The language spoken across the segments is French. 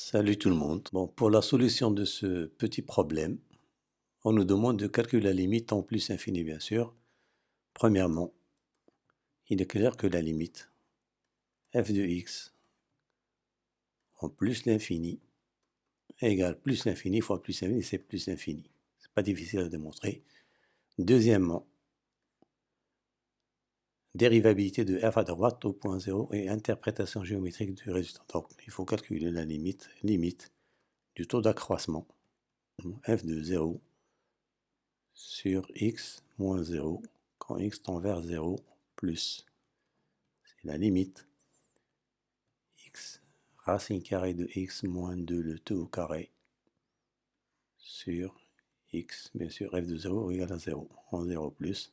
Salut tout le monde. Bon, pour la solution de ce petit problème, on nous demande de calculer la limite en plus infini, bien sûr. Premièrement, il est clair que la limite f de x en plus l'infini égale plus l'infini fois plus l'infini, c'est plus l'infini. C'est pas difficile à démontrer. Deuxièmement, dérivabilité de f à droite au point 0 et interprétation géométrique du résultat. Donc, il faut calculer la limite du taux d'accroissement f de 0 sur x moins 0 quand x tend vers 0 plus, c'est la limite, x racine carrée de x moins 2 le tout au carré sur x, bien sûr f de 0 égale à 0, en 0 plus,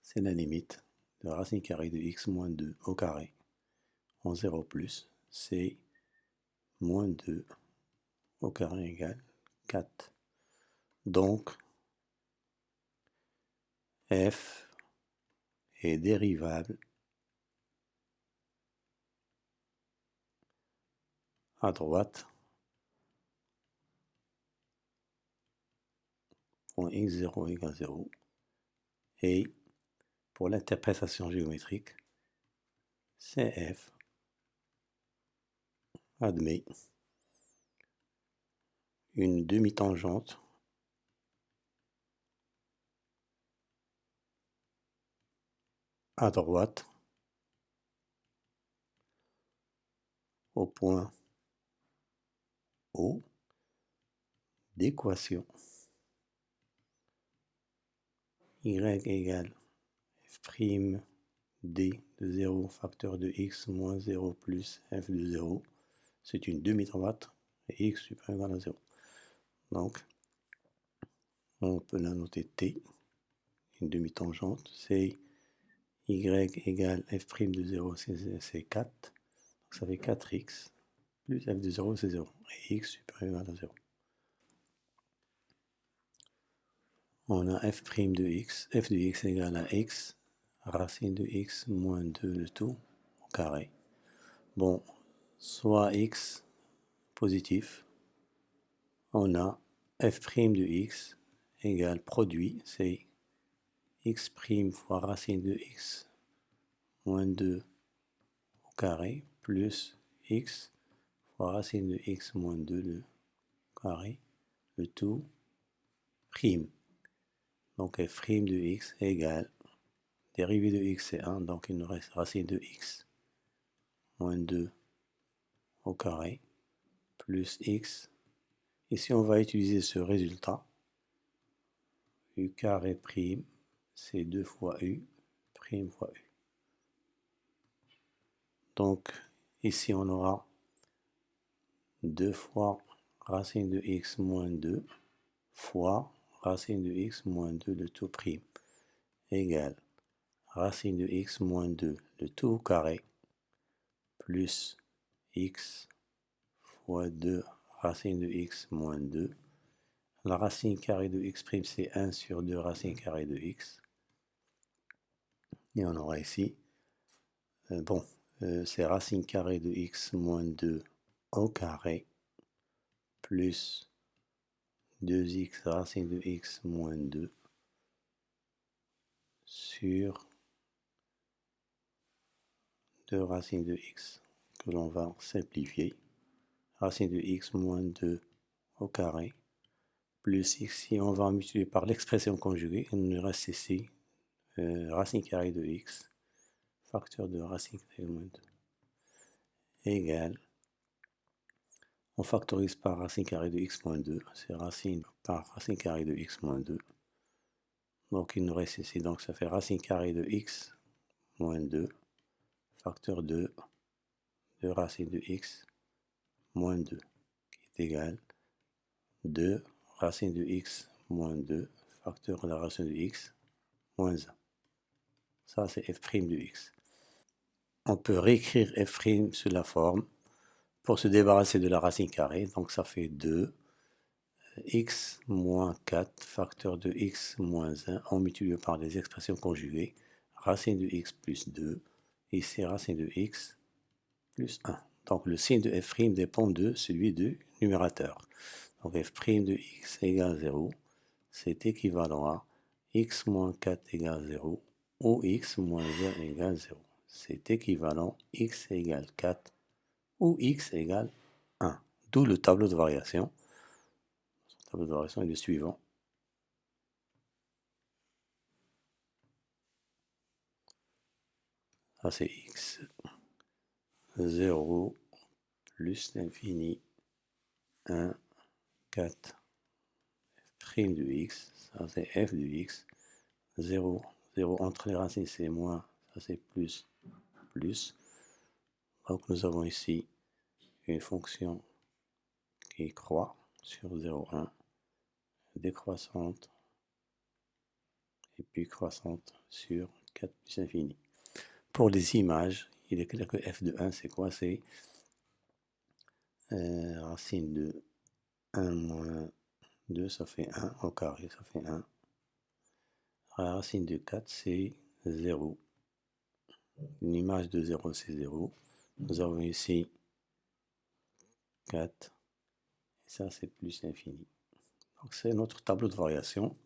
c'est la limite de racine carrée de x moins 2 au carré en 0 plus, c'est moins 2 au carré égale 4. Donc, f est dérivable à droite point x0 égale 0 et pour l'interprétation géométrique, CF admet une demi-tangente à droite au point O d'équation y égale f' d de 0 facteur de x moins 0 plus f de 0. C'est une demi-droite et x supérieur à 0. Donc, on peut la noter t, une demi-tangente, c'est y égale f' de 0, c'est 4. Donc ça fait 4x plus f de 0, c'est 0. Et x supérieur à 0. On a f' de x, f de x égale à x, racine de x moins 2 le tout au carré. Bon, soit x positif, on a f' de x égale produit, c'est x' fois racine de x moins 2 au carré, plus x fois racine de x moins 2 le carré, le tout prime. Donc f' de x égale, dérivée de x c'est 1, donc il nous reste racine de x moins 2 au carré, plus x. Ici on va utiliser ce résultat, u carré prime, c'est 2 fois u, prime fois u. Donc ici on aura 2 fois racine de x moins 2 fois racine de x moins 2 le tout prime égale racine de x moins 2 le tout au carré plus x fois 2 racine de x moins 2. La racine carrée de x' c'est 1 sur 2 racine carrée de x. Et on aura ici, c'est racine carrée de x moins 2 au carré plus 2x racine de x moins 2 sur 2 racines de x que l'on va simplifier. Racine de x moins 2 au carré plus ici on va multiplier par l'expression conjuguée. Il nous reste ici racine carrée de x facteur de racine carrée de moins 2 égale, on factorise par racine carrée de x moins 2, c'est racine par racine carrée de x moins 2. Donc il nous reste ici, donc ça fait racine carrée de x moins 2 facteur de racine de x moins 2 qui est égal 2 racine de x moins 2 facteur de la racine de x moins 1. Ça c'est f' de x. On peut réécrire f' sous la forme pour se débarrasser de la racine carrée. Donc ça fait 2 x moins 4 facteur de x moins 1 en multiplié par les expressions conjuguées. Racine de x plus 2. Ici racine de x plus 1. Donc le signe de f' dépend de celui du numérateur. Donc f' de x égale 0, c'est équivalent à x moins 4 égale 0 ou x moins 1 égale 0. C'est équivalent x égale 4 ou x égale 1. D'où le tableau de variation. Le tableau de variation est le suivant. Ça c'est x 0 plus l'infini 1, 4, f' de x, ça c'est f de x, 0, 0 entre les racines c'est moins, ça c'est plus, plus. Donc nous avons ici une fonction qui croît sur 0, 1, décroissante, et puis croissante sur 4 plus infini. Pour les images, il est clair que f de 1 c'est quoi? C'est racine de 1 moins 2, ça fait 1 au carré, ça fait 1. La racine de 4 c'est 0. L'image de 0 c'est 0. Nous avons ici 4. Et ça c'est plus l'infini. Donc c'est notre tableau de variation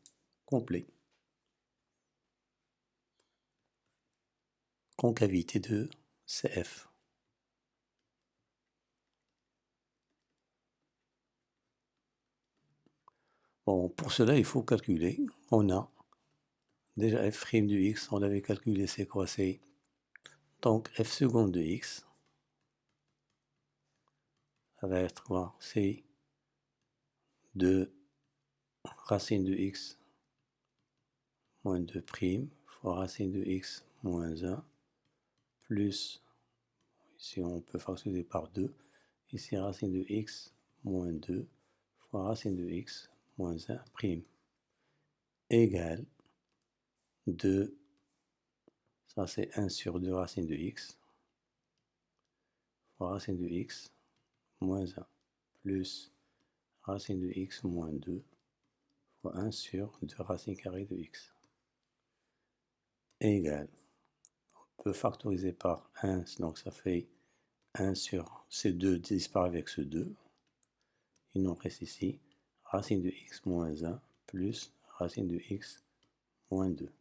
complet. Concavité de CF. Bon, pour cela, il faut calculer. On a déjà f' de x, on avait calculé c'est quoi? C'est donc f seconde de x. Ça va être quoi? C'est 2 racine de x moins 2 prime fois racine de x moins 1 plus, ici on peut fractionner par 2, ici racine de x moins 2 fois racine de x moins 1 prime égale 2, ça c'est 1 sur 2 racine de x fois racine de x moins 1 plus racine de x moins 2 fois 1 sur 2 racine carrée de x égale, on peut factoriser par 1, donc ça fait 1 sur ces 2 disparaît avec ce 2. Il nous reste ici racine de x moins 1 plus racine de x moins 2. Donc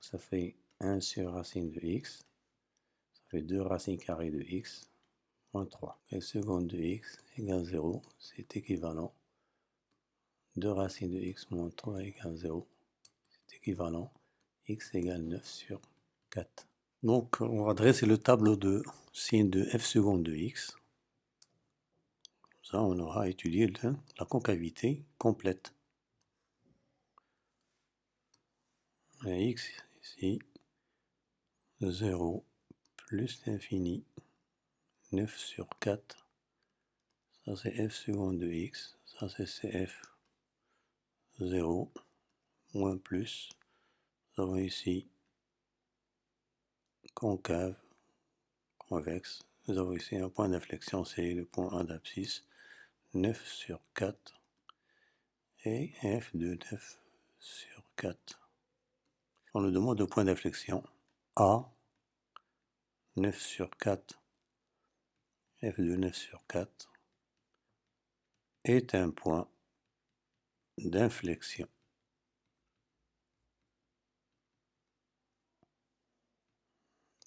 ça fait 1 sur racine de x, ça fait 2 racines carrées de x moins 3. Et seconde de x égale 0, c'est équivalent. 2 racines de x moins 3 égale 0, c'est équivalent. X égale 9 sur 4. Donc on va dresser le tableau de signe de f seconde de x. Ça, on aura étudié la concavité complète. Et x ici, 0 plus l'infini, 9 sur 4. Ça c'est f seconde de x. Ça c'est cf 0 moins plus. Nous avons ici concave, convexe. Nous avons ici un point d'inflexion, c'est le point A d'abscisse. 9 sur 4. Et f de 9 sur 4. On nous demande le point d'inflexion A, 9 sur 4, f de 9 sur 4, est un point d'inflexion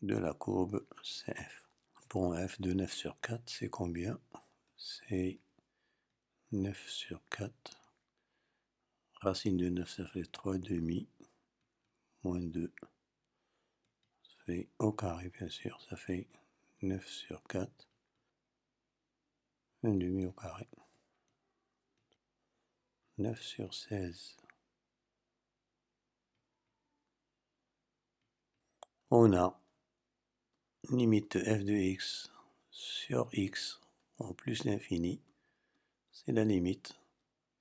de la courbe CF. Bon, f de 9 sur 4, c'est combien? C'est 9 sur 4. Racine de 9, ça fait 3 demi, moins 2. Ça fait au carré, bien sûr, ça fait 9 sur 4. 1 demi au carré. 9 sur 16. On a limite de f de x sur x en plus l'infini. C'est la limite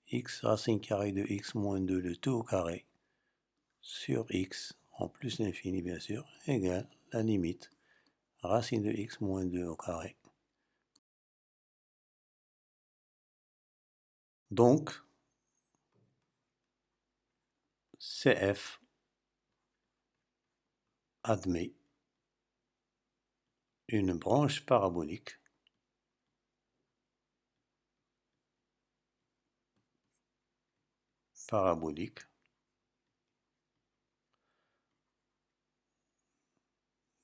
x racine carrée de x moins 2 le tout au carré sur x en plus l'infini bien sûr égale la limite racine de x moins 2 au carré. Donc CF admet une branche parabolique parabolique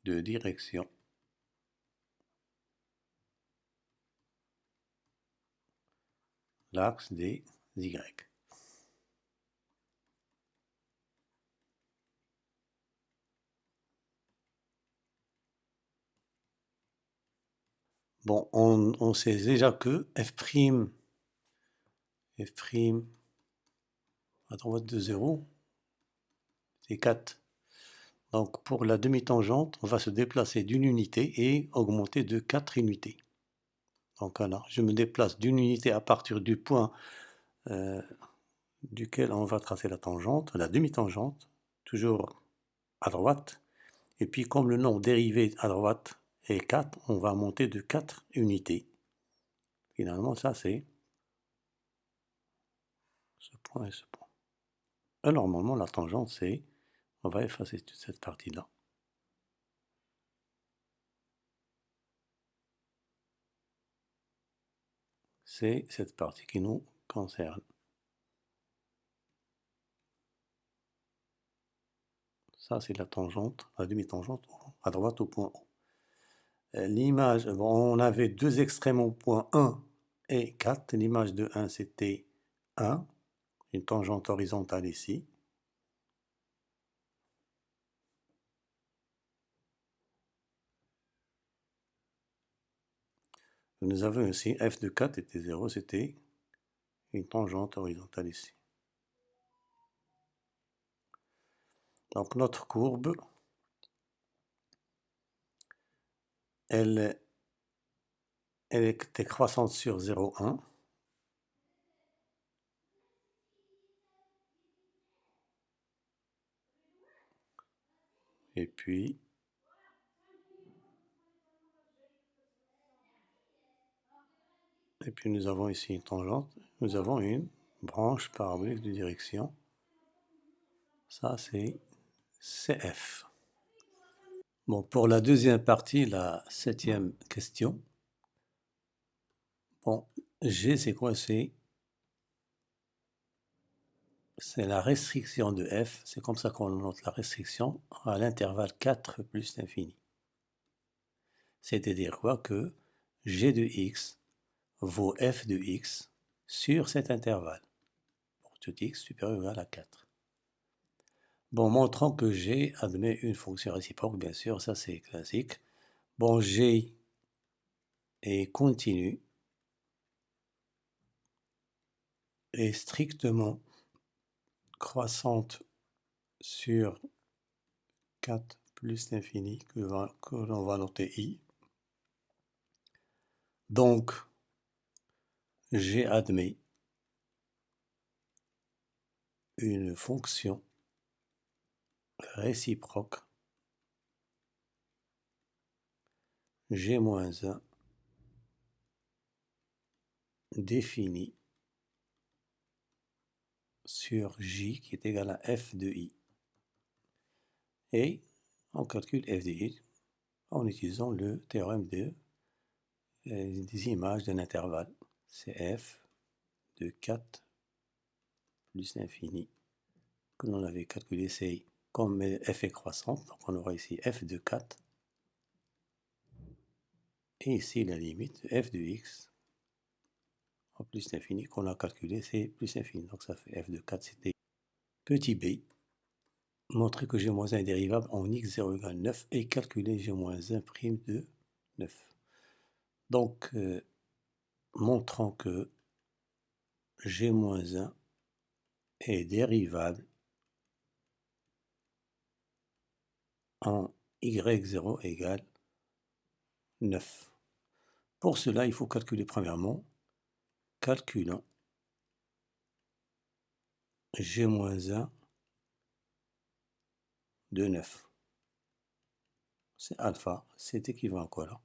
de direction l'axe des Y. Bon, on sait déjà que f' à droite de 0, c'est 4. Donc pour la demi-tangente, on va se déplacer d'une unité et augmenter de 4 unités. Donc voilà, je me déplace d'une unité à partir du point duquel on va tracer la tangente, la demi-tangente, toujours à droite. Et puis comme le nombre dérivé à droite est 4, on va monter de 4 unités. Finalement, ça c'est ce point et ce point. Alors normalement, la tangente c'est, on va effacer toute cette partie-là. C'est cette partie qui nous concerne. Ça, c'est la tangente, la demi-tangente à droite au point O. L'image, bon, on avait deux extrêmes au point 1 et 4. L'image de 1, c'était 1, une tangente horizontale ici. Nous avons aussi f de 4 était 0, c'était une tangente horizontale ici. Donc notre courbe, elle était croissante sur 0,1. Et puis nous avons ici une tangente, nous avons une branche parabolique de direction. Ça c'est CF. Bon, pour la deuxième partie, la 7e question. Bon, G c'est quoi? C'est la restriction de f, c'est comme ça qu'on note la restriction à l'intervalle 4 plus l'infini. C'est-à-dire quoi? Que g de x vaut f de x sur cet intervalle, pour tout x supérieur ou égal à 4. Bon, montrant que g admet une fonction réciproque, bien sûr, ça c'est classique. Bon, g est continu et strictement croissante sur 4 plus l'infini que l'on va noter i. Donc, G admet une fonction réciproque G-1 définie sur J qui est égal à f de i. Et on calcule f de i en utilisant le théorème des images d'un intervalle. C'est f de 4 plus l'infini que l'on avait calculé, c'est comme f est croissante, donc on aura ici f de 4. Et ici la limite f de x en plus l'infini qu'on a calculé, c'est plus l'infini. Donc ça fait f de 4, c'était petit b. Montrer que g-1 est dérivable en x0 égale 9 et calculer g-1' de 9. Donc, montrant que g-1 est dérivable en y0 égale 9. Pour cela, il faut calculer premièrement, calculant g-1 de 9. C'est alpha, c'est équivalent à quoi là?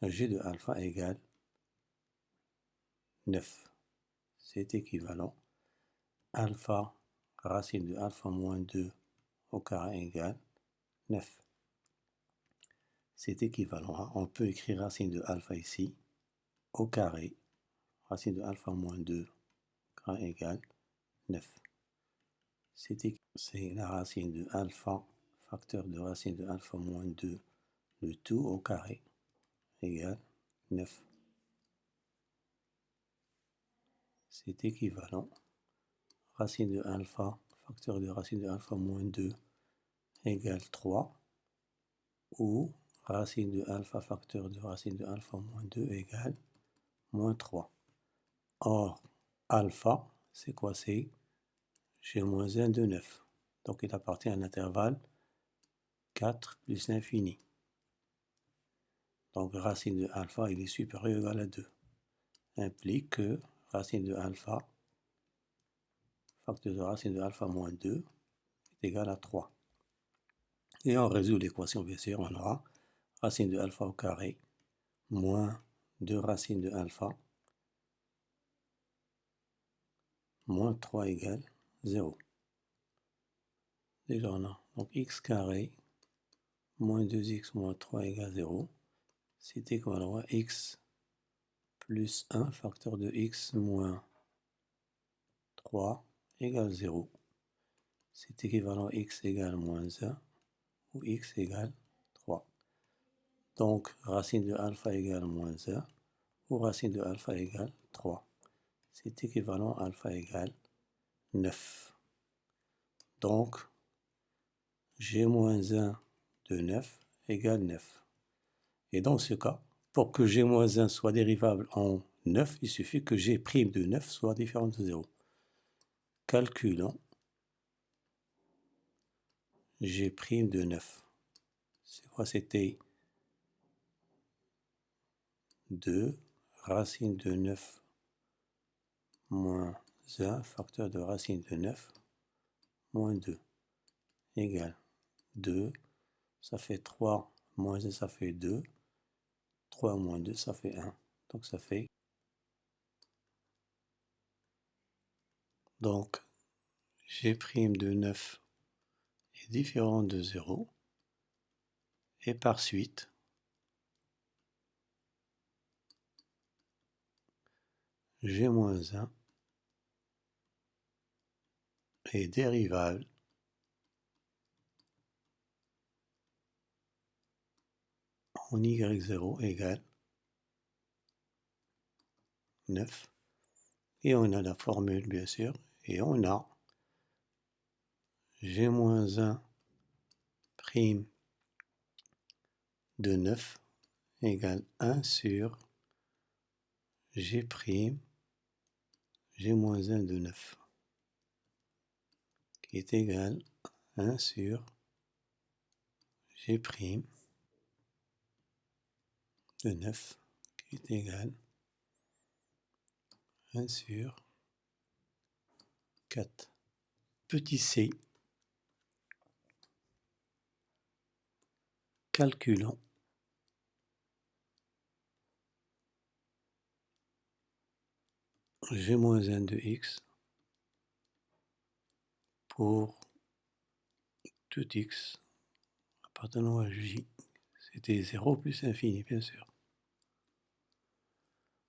G de alpha égale 9. C'est équivalent alpha racine de alpha moins 2 au carré égale 9. C'est équivalent. On peut écrire racine de alpha ici au carré. Racine de alpha moins 2 carré égale 9. c'est la racine de alpha, facteur de racine de alpha moins 2, le tout au carré, égale 9. C'est équivalent. Racine de alpha, facteur de racine de alpha moins 2, égale 3. Ou racine de alpha, facteur de racine de alpha moins 2, égale moins 3. Or, alpha, c'est quoi? C'est G-1 de 9. Donc, il appartient à l'intervalle 4 plus l'infini. Donc, racine de alpha, il est supérieur ou égal à 2. Implique que racine de alpha, facteur de racine de alpha moins 2, est égal à 3. Et on résout l'équation, bien sûr, on aura racine de alpha au carré moins 2 racines de alpha moins 3 égale 0. Déjà, on a donc x carré moins 2x moins 3 égale 0. C'est équivalent à x plus 1 facteur de x moins 3 égale 0. C'est équivalent à x égale moins 1 ou x égale 3. Donc, racine de alpha égale moins 1 ou racine de alpha égale 3. C'est équivalent à alpha égale 9. Donc, G-1 de 9 égale 9. Et dans ce cas, pour que G-1 soit dérivable en 9, il suffit que G' de 9 soit différent de 0. Calculons G' de 9. C'est quoi? C'était 2 racine de 9 moins 1 facteur de racine de 9 moins 2 égale 2. Ça fait 3 moins 1, ça fait 2. 3 moins 2, ça fait 1. Donc ça fait... Donc G' de 9 est différent de 0. Et par suite, G-1 est dérivable en y0 égale 9. Et on a la formule, bien sûr, et on a G-1 prime de 9 égale 1 sur G' G-1 de 9, qui est égal à 1 sur G' de 9, qui est égal à 1 sur 4. Petit c, calculons G-1 de x pour tout x appartenant à J. C'était 0 plus infini, bien sûr.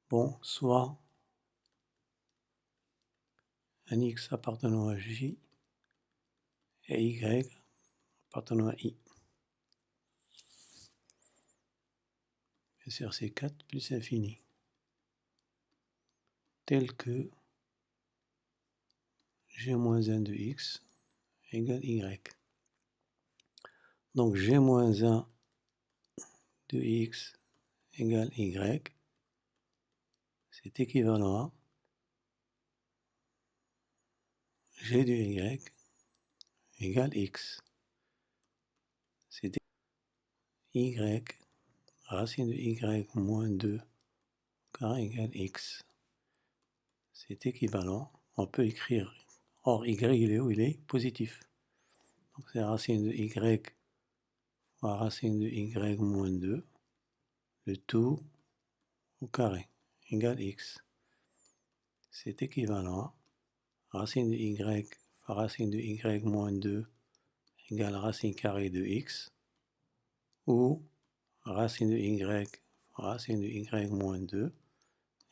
Bon, soit un x appartenant à J et y appartenant à I. Bien sûr, c'est 4 plus infini. Tel que G-1 de x égale y. Donc G-1 de x égale y, c'est équivalent à G de y égale x. C'est y, racine de y moins 2 carré égale x. C'est équivalent, on peut écrire, or y il est où? Il est positif. Donc c'est racine de y fois racine de y moins 2, le tout au carré, égale x. C'est équivalent à racine de y fois racine de y moins 2 égale racine carrée de x, ou racine de y fois racine de y moins 2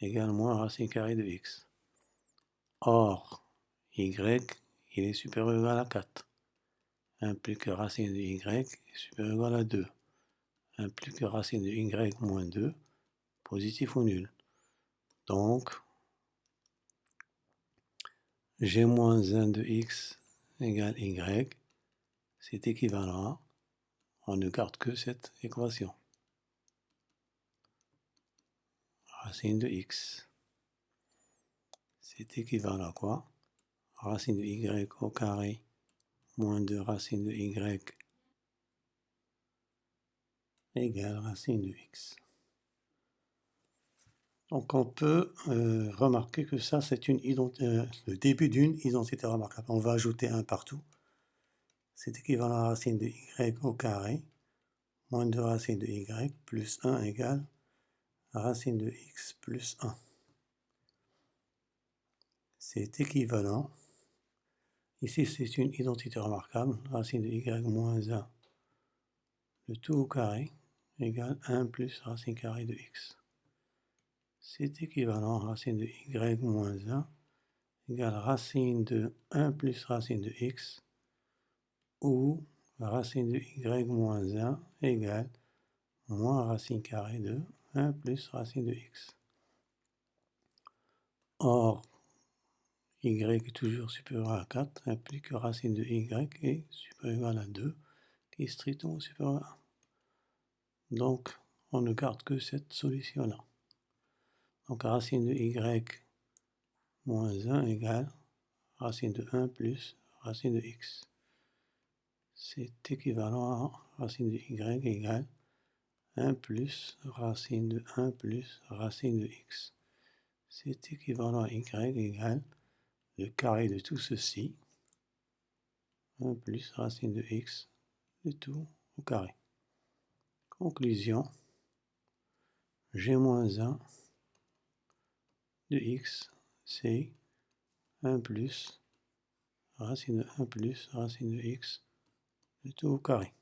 égale moins racine carrée de x. Or, y, il est supérieur ou égal à 4, implique que racine de y est supérieur ou égal à 2, implique que racine de y moins 2, positif ou nul. Donc, g moins 1 de x égale y, c'est équivalent à, on ne garde que cette équation. Racine de x, c'est équivalent à quoi? Racine de y au carré moins 2 racine de y égale racine de x. Donc on peut remarquer que ça c'est le début d'une identité remarquable. On va ajouter 1 partout. C'est équivalent à racine de y au carré moins 2 racine de y plus 1 égale racine de x plus 1. C'est équivalent, ici c'est une identité remarquable, racine de y moins 1, le tout au carré égale 1 plus racine carrée de x. C'est équivalent à racine de y moins 1 égale racine de 1 plus racine de x, ou racine de y moins 1 égale moins racine carrée de 1 plus racine de x. Or, y est toujours supérieur à 4, implique que racine de y est supérieur ou égal à 2, qui est strictement supérieur à 1. Donc, on ne garde que cette solution-là. Donc, racine de y moins 1 égale racine de 1 plus racine de x. C'est équivalent à racine de y égale 1 plus racine de 1 plus racine de x. C'est équivalent à y égale le carré de tout ceci, 1 plus racine de x, le tout au carré. Conclusion, g moins 1 de x, c'est 1 plus racine de 1 plus racine de x, le tout au carré.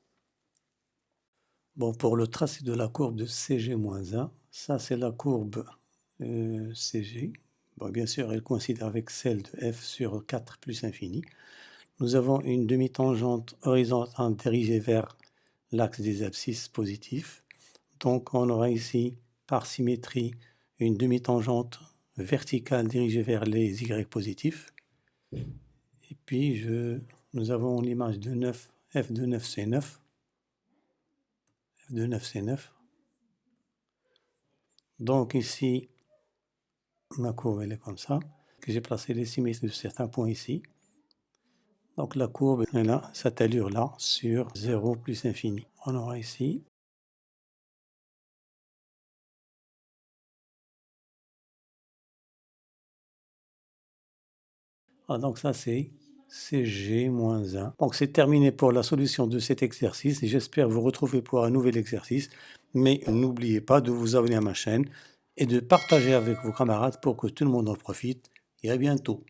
Bon, pour le tracé de la courbe de CG-1, ça c'est la courbe CG. Bon, bien sûr, elle coïncide avec celle de f sur 4 plus infini. Nous avons une demi-tangente horizontale dirigée vers l'axe des abscisses positifs. Donc on aura ici, par symétrie, une demi-tangente verticale dirigée vers les y positifs. Et puis nous avons l'image de 9, f de 9 c'est 9. F de 9 c'est 9. Donc ici, ma courbe elle est comme ça. J'ai placé les simétres de certains points ici. Donc la courbe elle a cette allure là sur 0 plus infini. On aura ici donc ça c'est CG-1. Donc c'est terminé pour la solution de cet exercice et j'espère vous retrouver pour un nouvel exercice. Mais n'oubliez pas de vous abonner à ma chaîne et de partager avec vos camarades pour que tout le monde en profite. Et à bientôt.